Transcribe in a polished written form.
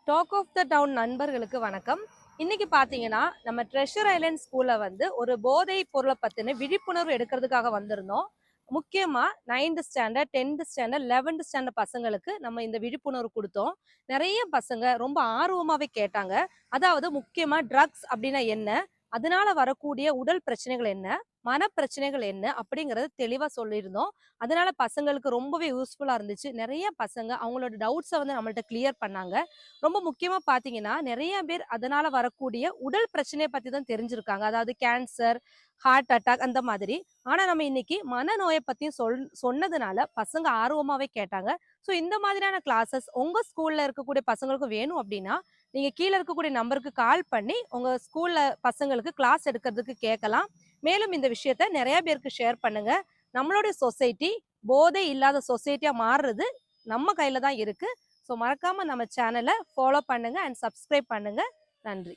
Talk of the down நண்பர்களுக்கு வணக்கம். இன்னைக்கு பாத்தீங்கன்னா நம்ம ட்ரெஷர் ஐலண்ட் ஸ்கூல்ல வந்து ஒரு போதை பொருளை பத்தின விழிப்புணர்வு எடுக்கிறதுக்காக வந்திருந்தோம். முக்கியமா 9th standard 10th standard 11th standard பசங்களுக்கு நம்ம இந்த விழிப்புணர்வு கொடுத்தோம். நிறைய பசங்க ரொம்ப ஆர்வமாவே கேட்டாங்க. அதாவது முக்கியமா ட்ரக்ஸ் அப்படின்னா என்ன, அதனால வரக்கூடிய உடல் பிரச்சனைகள் என்ன, மனப்பிரச்சனைகள் என்ன அப்படிங்கறது தெளிவா சொல்லியிருந்தோம். அதனால பசங்களுக்கு ரொம்பவே யூஸ்ஃபுல்லா இருந்துச்சு. நிறைய பசங்க அவங்களோட டவுட்ஸை வந்து நம்மள்ட்ட கிளியர் பண்ணாங்க. ரொம்ப முக்கியமா பாத்தீங்கன்னா நிறைய பேர் அதனால வரக்கூடிய உடல் பிரச்சனையை பத்தி தான் தெரிஞ்சிருக்காங்க. அதாவது கேன்சர், ஹார்ட் அட்டாக் அந்த மாதிரி. ஆனா நம்ம இன்னைக்கு மனநோயை பத்தியும் சொன்னதுனால பசங்க ஆர்வமாவே கேட்டாங்க. ஸோ இந்த மாதிரியான கிளாஸஸ் உங்க ஸ்கூல்ல இருக்கக்கூடிய பசங்களுக்கு வேணும் அப்படின்னா நீங்க கீழே இருக்கக்கூடிய நம்பருக்கு கால் பண்ணி உங்க ஸ்கூல்ல பசங்களுக்கு கிளாஸ் எடுக்கிறதுக்கு கேட்கலாம். மேலும் இந்த விஷயத்த நிறைய பேருக்கு ஷேர் பண்ணுங்க. நம்மளுடைய சொசைட்டி போதை இல்லாத சொசைட்டியா மாறுறது நம்ம கையில தான் இருக்கு. ஸோ மறக்காம நம்ம சேனலை ஃபாலோ பண்ணுங்க அண்ட் சப்ஸ்கிரைப் பண்ணுங்க. நன்றி.